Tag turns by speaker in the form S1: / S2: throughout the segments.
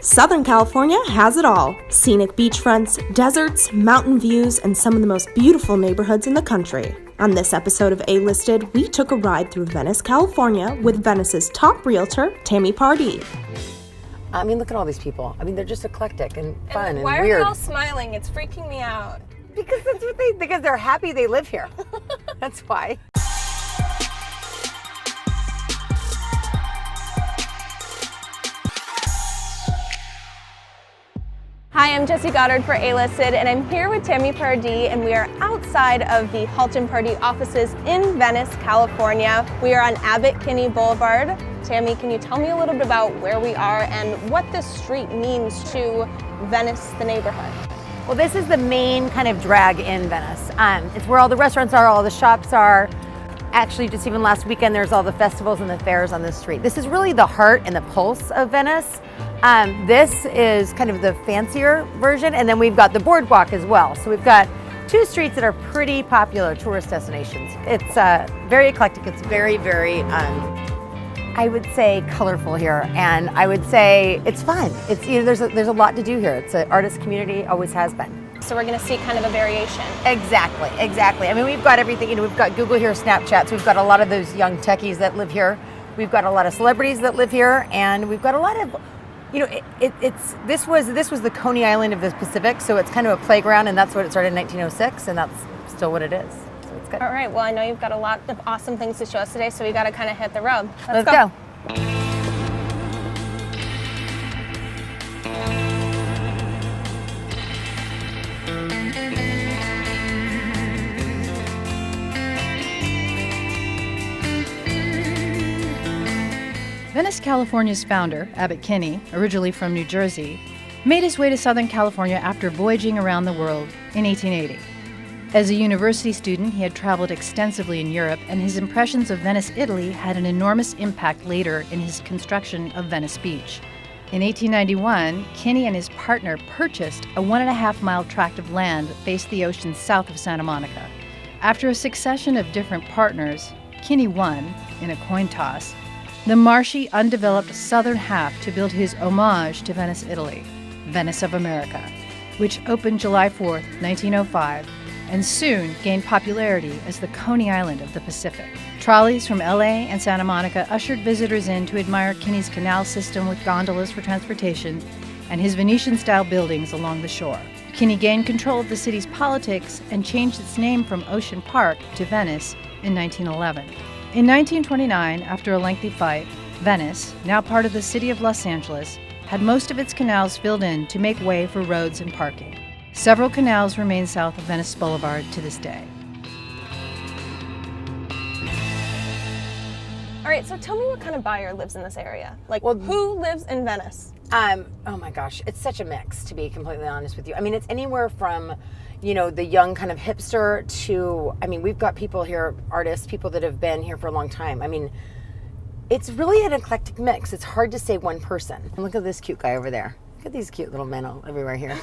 S1: Southern California has it all. Scenic beachfronts, deserts, mountain views, and some of the most beautiful neighborhoods in the country. On this episode of A-Listed, we took a ride through Venice, California with Venice's top realtor, Tami Pardee.
S2: I mean, look at all these people. I mean, they're just eclectic and fun and
S3: why
S2: weird.
S3: Why are they all smiling? It's freaking me out.
S2: Because because they're happy they live here. That's why.
S3: Hi, I'm Jessie Goddard for A-Listed, and I'm here with Tami Pardee, and we are outside of the Halton Pardee offices in Venice, California. We are on Abbot Kinney Boulevard. Tami, can you tell me a little bit about where we are and what this street means to Venice, the neighborhood?
S2: Well, this is the main kind of drag in Venice. It's where all the restaurants are, all the shops are. Actually, just even last weekend, there's all the festivals and the fairs on this street. This is really the heart and the pulse of Venice. This is kind of the fancier version, and then we've got the boardwalk as well. So we've got two streets that are pretty popular tourist destinations. It's very eclectic. It's very, very, I would say, colorful here, and I would say it's fun. It's there's a lot to do here. It's an artist community, always has been.
S3: So we're going to see kind of a variation.
S2: Exactly. I mean, we've got everything. We've got Google here, Snapchat. So we've got a lot of those young techies that live here. We've got a lot of celebrities that live here, and we've got a lot of. This was the Coney Island of the Pacific, so it's kind of a playground, and that's what it started in 1906, and that's still what it is. So it's good.
S3: All right. Well, I know you've got a lot of awesome things to show us today, so we got to kind of hit the road.
S2: Let's go.
S4: Venice, California's founder, Abbot Kinney, originally from New Jersey, made his way to Southern California after voyaging around the world in 1880. As a university student, he had traveled extensively in Europe, and his impressions of Venice, Italy had an enormous impact later in his construction of Venice Beach. In 1891, Kinney and his partner purchased a 1.5-mile tract of land that faced the ocean south of Santa Monica. After a succession of different partners, Kinney won, in a coin toss, the marshy, undeveloped southern half to build his homage to Venice, Italy, Venice of America, which opened July 4, 1905, and soon gained popularity as the Coney Island of the Pacific. Trolleys from LA and Santa Monica ushered visitors in to admire Kinney's canal system with gondolas for transportation and his Venetian-style buildings along the shore. Kinney gained control of the city's politics and changed its name from Ocean Park to Venice in 1911. In 1929, after a lengthy fight, Venice, now part of the city of Los Angeles, had most of its canals filled in to make way for roads and parking. Several canals remain south of Venice Boulevard to this day.
S3: All right, so tell me what kind of buyer lives in this area? Who lives in Venice?
S2: Oh my gosh, it's such a mix, to be completely honest with you. I mean, it's anywhere from, the young kind of hipster to, we've got people here, artists, people that have been here for a long time. I mean, it's really an eclectic mix. It's hard to say one person. Look at this cute guy over there. Look at these cute little men all everywhere here.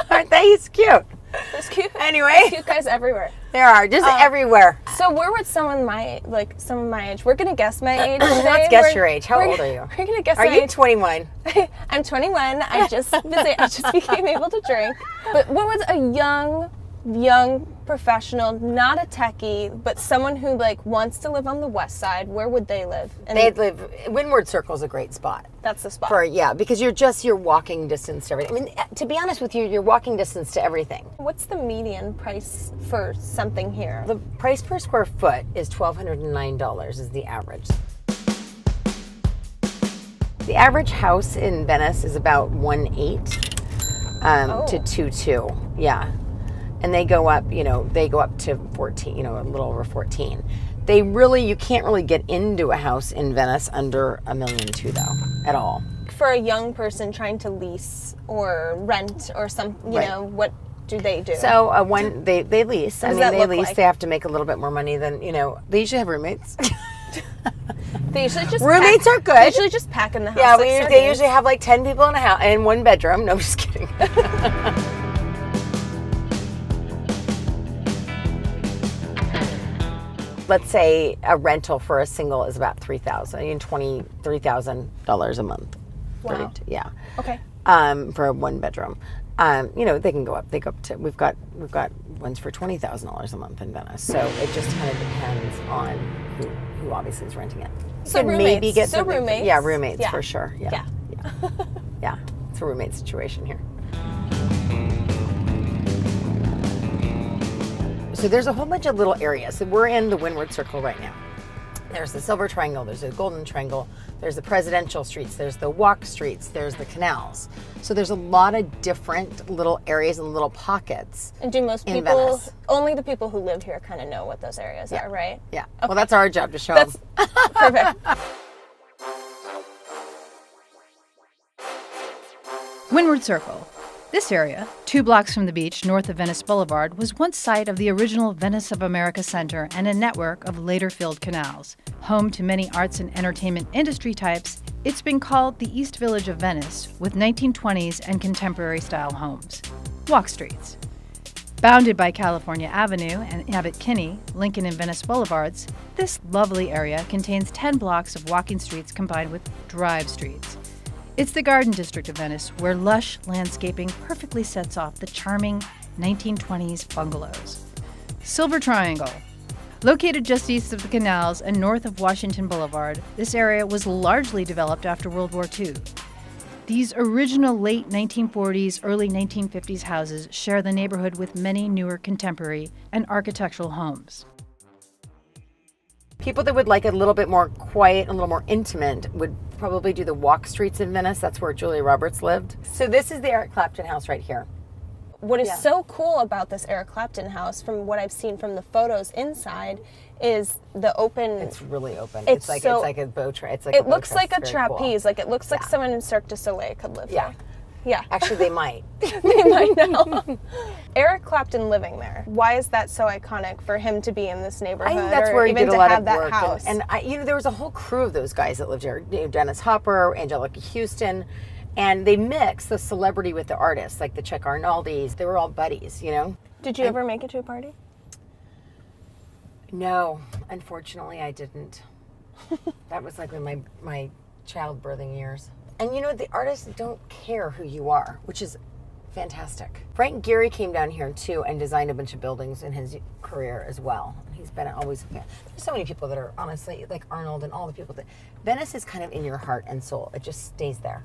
S2: Aren't they? He's cute.
S3: There's cute.
S2: Anyway.
S3: There's cute guys everywhere.
S2: There are, just everywhere.
S3: So we're with someone my age. We're gonna guess my age today.
S2: Let's guess your age. How old are you?
S3: We're gonna guess
S2: my
S3: age.
S2: Are you 21?
S3: I'm 21. I just became able to drink. But what was a young professional, not a techie, but someone who wants to live on the west side? Where would they live?
S2: They'd live. Wynwood Circle is a great spot.
S3: That's the spot.
S2: Because you're walking distance to everything. To be honest with you, you're walking distance to everything.
S3: What's the median price for something here?
S2: The price per square foot is $1,209 is the average. The average house in Venice is about 1.8 to 2.2. Yeah. And they go up, to 14, a little over 14. You can't really get into a house in Venice under $1.2 million though, at all.
S3: For a young person trying to lease or rent or what do they do?
S2: So they lease. They lease.
S3: Like?
S2: They have to make a little bit more money than, they usually have roommates.
S3: They usually just
S2: roommates are good.
S3: They usually just pack in the house.
S2: Yeah, they usually have 10 people in a house in one bedroom. No, I'm just kidding. Let's say a rental for a single is about $23,000 a month Wow. Yeah.
S3: Okay.
S2: For a 1-bedroom. They can go up. They go up to. We've got ones for $20,000 a month in Venice. So it just kind of depends on who obviously is renting it.
S3: So
S2: You can
S3: roommates.
S2: maybe get
S3: So
S2: something-
S3: roommates.
S2: Yeah, roommates
S3: Yeah.
S2: for sure. Yeah. Yeah. It's a roommate situation here. So there's a whole bunch of little areas. So we're in the Wynwood Circle right now. There's the Silver Triangle, there's the Golden Triangle, there's the presidential streets, there's the walk streets, there's the canals. So there's a lot of different little areas and little pockets.
S3: And do most
S2: in
S3: people,
S2: Venice.
S3: only the people who live here kind of know what those areas are, right?
S2: Yeah. Well, that's our job to show
S3: That's
S2: them.
S3: perfect.
S4: Wynwood Circle. This area, 2 blocks from the beach north of Venice Boulevard, was once site of the original Venice of America Center and a network of later filled canals. Home to many arts and entertainment industry types, it's been called the East Village of Venice, with 1920s and contemporary style homes. Walk streets. Bounded by California Avenue and Abbot Kinney, Lincoln and Venice Boulevards, this lovely area contains 10 blocks of walking streets combined with drive streets. It's the Garden District of Venice, where lush landscaping perfectly sets off the charming 1920s bungalows. Silver Triangle. Located just east of the canals and north of Washington Boulevard, this area was largely developed after World War II. These original late 1940s, early 1950s houses share the neighborhood with many newer contemporary and architectural homes.
S2: People that would like it a little bit more quiet, a little more intimate, would probably do the walk streets in Venice. That's where Julia Roberts lived. So this is the Eric Clapton house right here.
S3: What is so cool about this Eric Clapton house, from what I've seen from the photos inside, is the open.
S2: It's really open.
S3: It's
S2: like
S3: so-
S2: it's like a bow tra- It's like
S3: It
S2: a bow
S3: looks
S2: truss.
S3: like a
S2: It's very cool.
S3: trapeze. Like it looks like someone in Cirque du Soleil could live
S2: Yeah.
S3: there. Yeah.
S2: Actually, they might.
S3: They might know. Eric Clapton living there. Why is that so iconic for him to be in this neighborhood?
S2: I think that's
S3: or
S2: where he
S3: even
S2: did a
S3: to
S2: lot
S3: have
S2: of
S3: that
S2: work.
S3: house?
S2: And there was a whole crew of those guys that lived here. Dennis Hopper, Angelica Houston, and they mixed the celebrity with the artists, like the Chuck Arnoldis. They were all buddies,
S3: Did you ever make it to a party?
S2: No, unfortunately, I didn't. That was like in my childbirthing years. And the artists don't care who you are, which is fantastic. Frank Gehry came down here too and designed a bunch of buildings in his career as well. He's been always a fan. There's so many people that are honestly like Arnold and all the people that Venice is kind of in your heart and soul. It just stays there.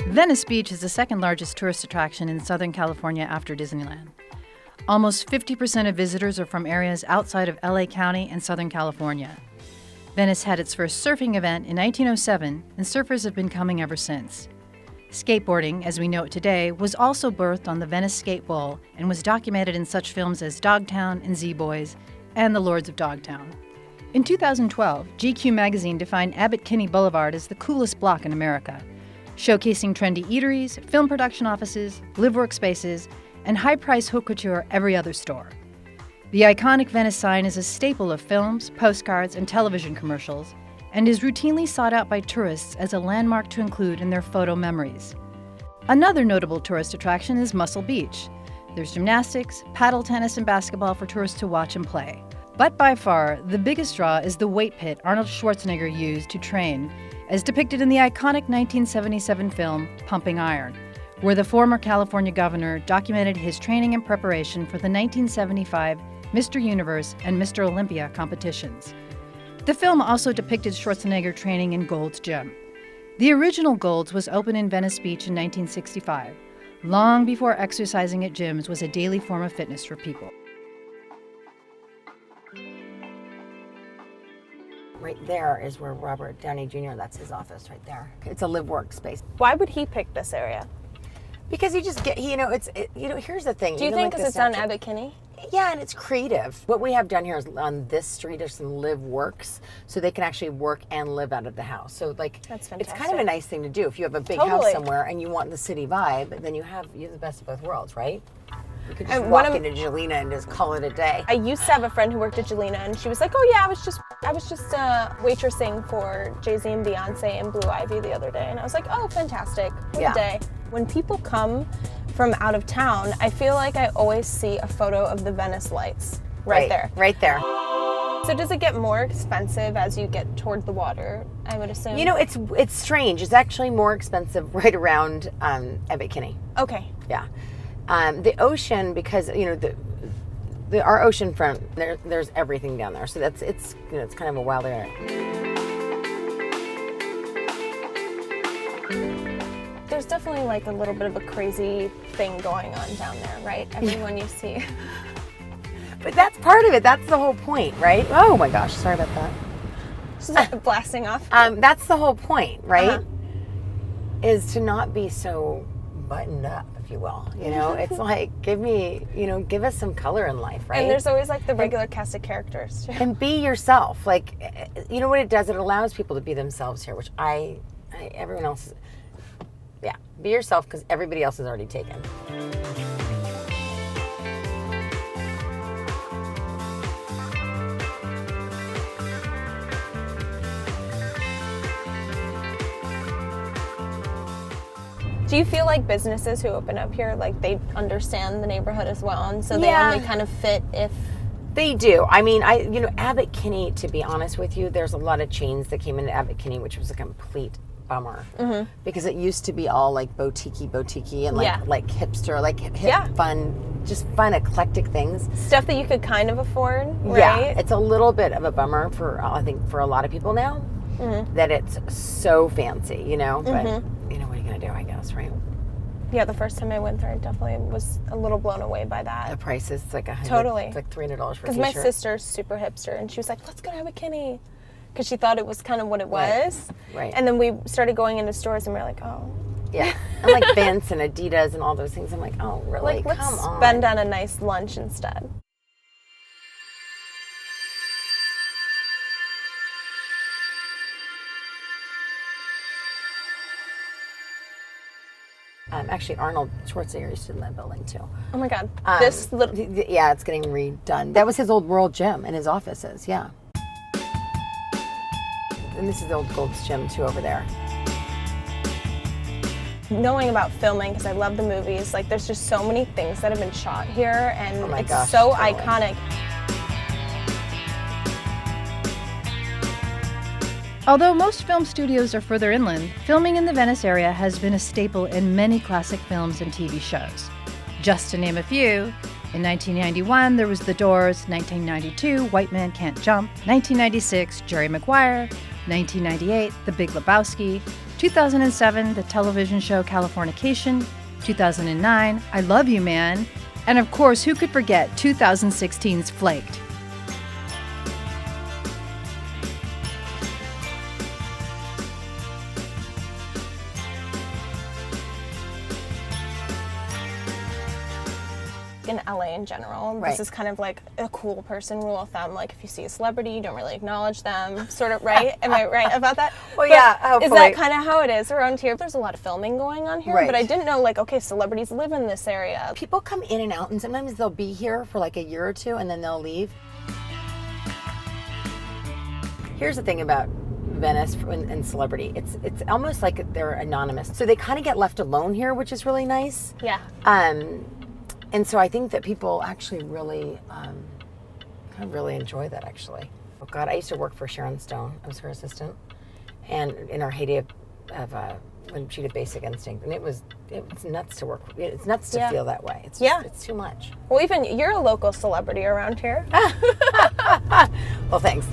S4: Venice Beach is the second largest tourist attraction in Southern California after Disneyland. Almost 50% of visitors are from areas outside of LA County and Southern California. Venice had its first surfing event in 1907, and surfers have been coming ever since. Skateboarding, as we know it today, was also birthed on the Venice Skate Bowl and was documented in such films as Dogtown and Z-Boys and The Lords of Dogtown. In 2012, GQ magazine defined Abbot Kinney Boulevard as the coolest block in America, showcasing trendy eateries, film production offices, live workspaces, and high-price haute couture every other store. The iconic Venice sign is a staple of films, postcards, and television commercials, and is routinely sought out by tourists as a landmark to include in their photo memories. Another notable tourist attraction is Muscle Beach. There's gymnastics, paddle tennis, and basketball for tourists to watch and play. But by far, the biggest draw is the weight pit Arnold Schwarzenegger used to train, as depicted in the iconic 1977 film Pumping Iron, where the former California governor documented his training and preparation for the 1975 Mr. Universe and Mr. Olympia competitions. The film also depicted Schwarzenegger training in Gold's Gym. The original Gold's was opened in Venice Beach in 1965, long before exercising at gyms was a daily form of fitness for people.
S2: Right there is where Robert Downey Jr., that's his office right there. It's a live workspace.
S3: Why would he pick this area?
S2: Because you just get, here's the thing.
S3: Do you think because it's on Abbot Kinney?
S2: Yeah, and it's creative. What we have down here is on this street, there's some live works, so they can actually work and live out of the house. So like,
S3: That's
S2: it's kind of
S3: fantastic.
S2: a nice thing to do. If you have a big
S3: Totally.
S2: house somewhere and you want the city vibe, then you have the best of both worlds, right? You could just
S3: And
S2: walk
S3: one of-
S2: into Jelena and just call it a day.
S3: I used to have a friend who worked at Jelena, and she was like, "Oh yeah, I was just waitressing for Jay-Z and Beyonce and Blue Ivy the other day," and I was like, "Oh, fantastic! What
S2: Yeah.
S3: a day!" When people come from out of town, I feel like I always see a photo of the Venice lights right there.
S2: Right there.
S3: So does it get more expensive as you get toward the water, I would assume?
S2: You know, it's strange. It's actually more expensive right around Abbot Kinney.
S3: Okay.
S2: Yeah. The ocean, because, you know, our ocean front, there's everything down there. So it's kind of a wild area.
S3: There's definitely like a little bit of a crazy thing going on down there, right? Everyone you see.
S2: But that's part of it. That's the whole point, right? Oh my gosh, sorry about that.
S3: Just blasting off.
S2: That's the whole point, right?
S3: Uh-huh.
S2: Is to not be so buttoned up, if you will. You know, it's like, give us some color in life, right?
S3: And there's always like the regular cast of characters too.
S2: And be yourself. Like, you know what it does? It allows people to be themselves here, which everyone else, yeah, be yourself because everybody else is already taken.
S3: Do you feel like businesses who open up here, like they understand the neighborhood as well, and so they only kind of fit if...
S2: They do. I mean, Abbot Kinney, to be honest with you, there's a lot of chains that came into Abbot Kinney, which was a complete bummer. Mm-hmm. Because it used to be all like boutique-y and like hipster, like hip, fun, just fun, eclectic things.
S3: Stuff that you could kind of afford, right?
S2: Yeah, it's a little bit of a bummer for, I think, for a lot of people now, that it's so fancy, you know? But, you know, what are you going to do, I guess, right?
S3: Yeah, the first time I went there, I definitely was a little blown away by that.
S2: The prices, it's like
S3: Totally.
S2: It's like $300 for a t-shirt.
S3: Because my sister's super hipster, and she was like, let's go to Abbot Kinney. Because she thought it was kind of what it was.
S2: Right.
S3: And then we started going into stores, and we were like, oh.
S2: Yeah. And like Vince and Adidas and all those things. I'm like, oh, really?
S3: Like, let's
S2: Come on.
S3: spend on a nice lunch instead.
S2: Actually, Arnold Schwarzenegger used to in that building too.
S3: Oh my God.
S2: Yeah, it's getting redone. That was his old World Gym in his offices, yeah. And this is the old Gold's Gym too over there.
S3: Knowing about filming, because I love the movies, like there's just so many things that have been shot here, and so totally. Iconic.
S4: Although most film studios are further inland, filming in the Venice area has been a staple in many classic films and TV shows. Just to name a few, in 1991 there was The Doors, 1992 White Man Can't Jump, 1996 Jerry Maguire, 1998 The Big Lebowski, 2007 the television show Californication, 2009 I Love You Man, and of course who could forget 2016's Flaked.
S3: In LA in general, this is kind of like a cool person rule of thumb. Like if you see a celebrity, you don't really acknowledge them, sort of, right? Am I right about that?
S2: Well, yeah, hopefully.
S3: Is that kind of how it is around here? There's a lot of filming going on here, but I didn't know, like, okay, celebrities live in this area.
S2: People come in and out, and sometimes they'll be here for like a year or two, and then they'll leave. Here's the thing about Venice and celebrity. It's almost like they're anonymous. So they kind of get left alone here, which is really nice.
S3: Yeah.
S2: And so I think that people actually really, really enjoy that, actually. Oh God, I used to work for Sharon Stone. I was her assistant. And in our heyday of when she did Basic Instinct. And it's nuts to work. It's nuts to feel that way. It's it's too much.
S3: Well, even you're a local celebrity around here.
S2: Well, thanks.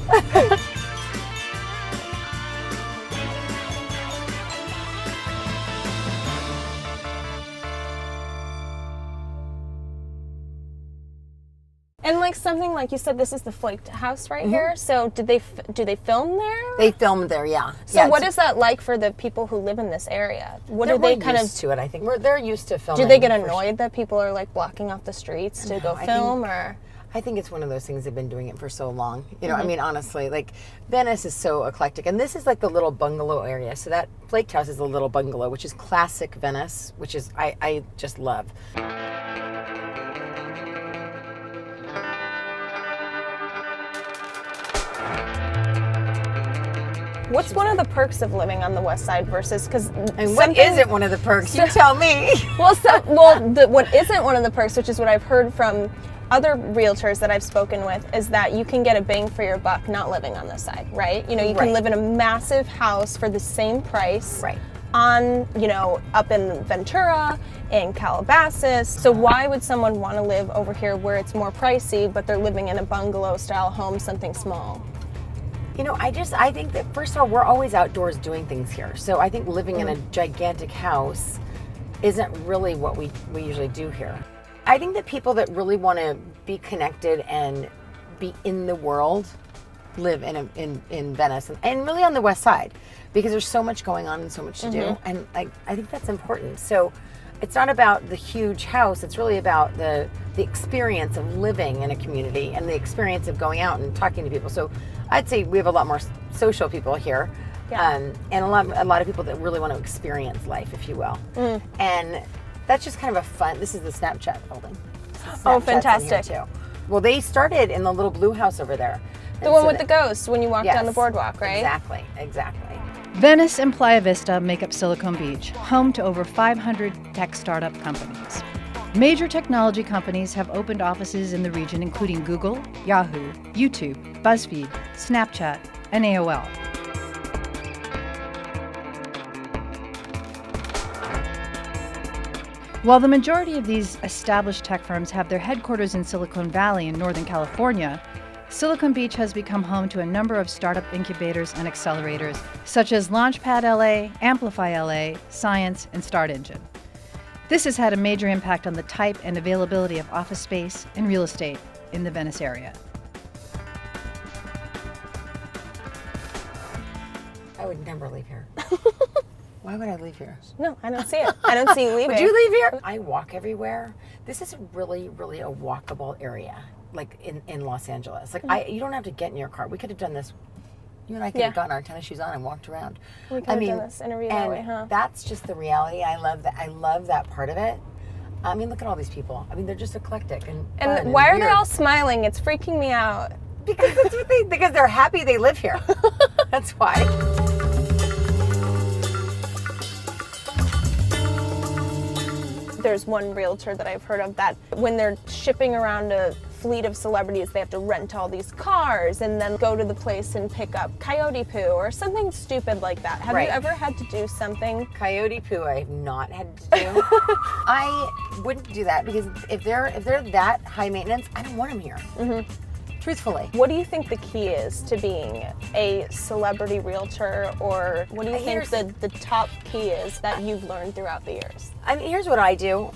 S3: And like something like you said, this is the Flaked house right here. So do they film there?
S2: They filmed there, yeah.
S3: So what is that like for the people who live in this area? What are they kind of
S2: used to it? I think they're used to filming.
S3: Do they get annoyed that people are like blocking off the streets to go film, or?
S2: I think it's one of those things they've been doing it for so long. You know, I mean, honestly, like Venice is so eclectic, and this is like the little bungalow area. So that Flaked house is a little bungalow, which is classic Venice, which is I just love.
S3: What's one of the perks of living on the west side versus, because
S2: what isn't one of the perks? You tell me.
S3: What isn't one of the perks, which is what I've heard from other realtors that I've spoken with is that you can get a bang for your buck not living on this side, right? You know, you can live in a massive house for the same price.
S2: Right.
S3: On, you know, up in Ventura, in Calabasas. So why would someone want to live over here where it's more pricey, but they're living in a bungalow style home, something small?
S2: You know, I think that first of all, we're always outdoors doing things here. So I think living in a gigantic house isn't really what we usually do here. I think that people that really want to be connected and be in the world live in Venice and really on the west side, because there's so much going on and so much to do, and I think that's important. So it's not about the huge house, it's really about the experience of living in a community and the experience of going out and talking to people. So I'd say we have a lot more social people here, and a lot of people that really want to experience life, if you will. And that's just kind of a fun. This is the Snapchat building.
S3: Oh, fantastic!
S2: Too. Well, they started in the little blue house over there.
S3: The one with the ghost when you walk down the boardwalk, right?
S2: Exactly.
S4: Venice and Playa Vista make up Silicon Beach, home to over 500 tech startup companies. Major technology companies have opened offices in the region, including Google, Yahoo, YouTube, BuzzFeed, Snapchat, and AOL. While the majority of these established tech firms have their headquarters in Silicon Valley in Northern California, Silicon Beach has become home to a number of startup incubators and accelerators, such as Launchpad LA, Amplify LA, Science, and Start Engine. This has had a major impact on the type and availability of office space and real estate in the Venice area.
S2: I would never leave here. Why would I leave here?
S3: No, I don't see it. I don't see you leaving.
S2: Would you leave here? I walk everywhere. This is really, really a walkable area, like in Los Angeles. Like you don't have to get in your car. We could have done this. You and I could have gotten our tennis shoes on and walked around.
S3: We could have done this interview that way, huh?
S2: That's just the reality. I love that. I love that part of it. I mean, look at all these people. I mean, they're just eclectic and fun and
S3: why are
S2: weird.
S3: they all smiling? It's freaking me out.
S2: Because that's what because they're happy they live here. That's why.
S3: There's one realtor that I've heard of that when they're shipping around a fleet of celebrities, they have to rent all these cars and then go to the place and pick up coyote poo or something stupid like that. Have you ever had to do something?
S2: Coyote poo I have not had to do. I wouldn't do that because if they're that high maintenance, I don't want them here. Truthfully.
S3: What do you think the key is to being a celebrity realtor, or what do you think the top key is that you've learned throughout the years?
S2: I mean, here's what I do.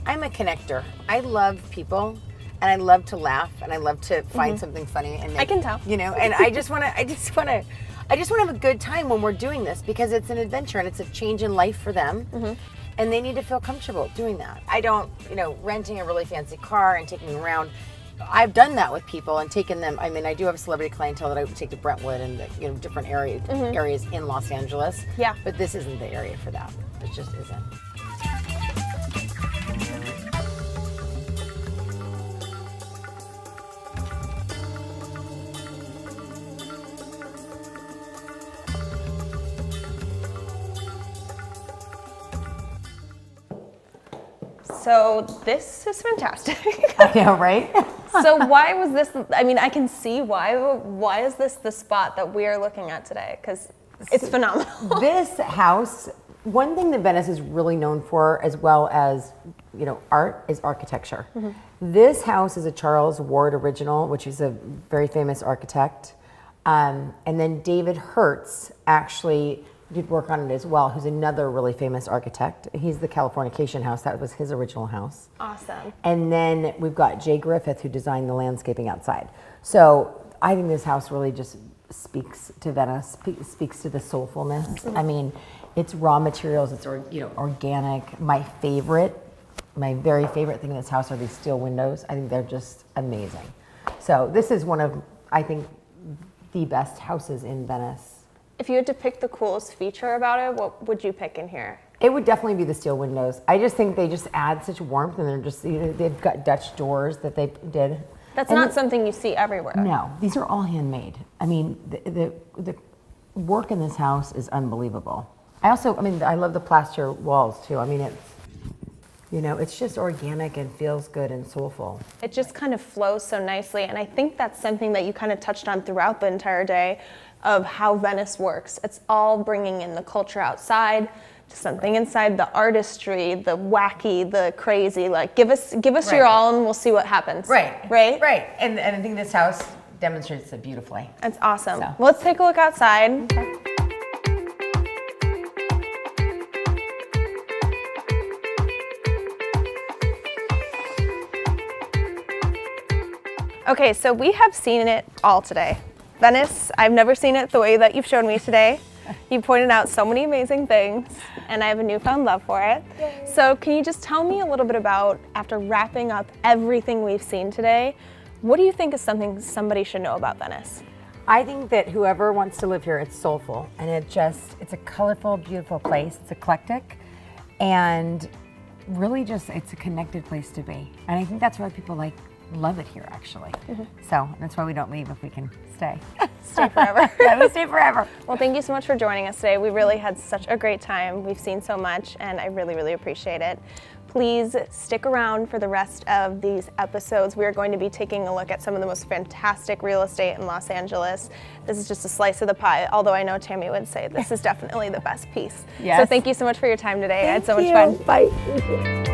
S2: I'm a connector. I love people, and I love to laugh, and I love to find something funny. And
S3: I can tell.
S2: You know, and I just want to have a good time when we're doing this because it's an adventure and it's a change in life for them. And they need to feel comfortable doing that. I don't, renting a really fancy car and taking them around. I've done that with people and taken them. I mean, I do have a celebrity clientele that I would take to Brentwood and different areas in Los Angeles.
S3: Yeah.
S2: But this isn't the area for that. It just isn't.
S3: So this is fantastic.
S2: I know, right?
S3: So why was this, I mean, I can see why is this the spot that we are looking at today? Because it's phenomenal.
S2: This house, one thing that Venice is really known for, as well as, art, is architecture. This house is a Charles Ward original, which is a very famous architect. And then David Hertz actually did work on it as well, who's another really famous architect. He's the Californication house. That was his original house.
S3: Awesome.
S2: And then we've got Jay Griffith, who designed the landscaping outside. So I think this house really just speaks to Venice, speaks to the soulfulness. I mean, it's raw materials, it's organic. My very favorite thing in this house are these steel windows. I think they're just amazing. So this is one of, I think, the best houses in Venice.
S3: If you had to pick the coolest feature about it, what would you pick in here?
S2: It would definitely be the steel windows. I just think they just add such warmth, and they're just, they've got Dutch doors that they did.
S3: That's not something you see everywhere.
S2: No, these are all handmade. I mean, the work in this house is unbelievable. I love the plaster walls too. I mean, You know, it's just organic and feels good and soulful.
S3: It just kind of flows so nicely, and I think that's something that you kind of touched on throughout the entire day of how Venice works. It's all bringing in the culture outside to something inside, the artistry, the wacky, the crazy. Like, give us your all, and we'll see what happens.
S2: Right. And I think this house demonstrates it beautifully.
S3: That's awesome.
S2: So.
S3: Well, let's take a look outside. Okay, so we have seen it all today. Venice, I've never seen it the way that you've shown me today. You pointed out so many amazing things, and I have a newfound love for it. Yay. So can you just tell me a little bit about, after wrapping up everything we've seen today, what do you think is something somebody should know about Venice?
S2: I think that whoever wants to live here, it's soulful, and it's a colorful, beautiful place. It's eclectic, and really just, it's a connected place to be. And I think that's why people love it here, actually. Mm-hmm. So that's why we don't leave if we can stay.
S3: Stay forever.
S2: Yeah, we stay forever.
S3: Well, thank you so much for joining us today. We really had such a great time. We've seen so much, and I really, really appreciate it. Please stick around for the rest of these episodes. We are going to be taking a look at some of the most fantastic real estate in Los Angeles. This is just a slice of the pie, although I know Tami would say this is definitely the best piece. Yes. So thank you so much for your time today. I had so much fun.
S2: Bye.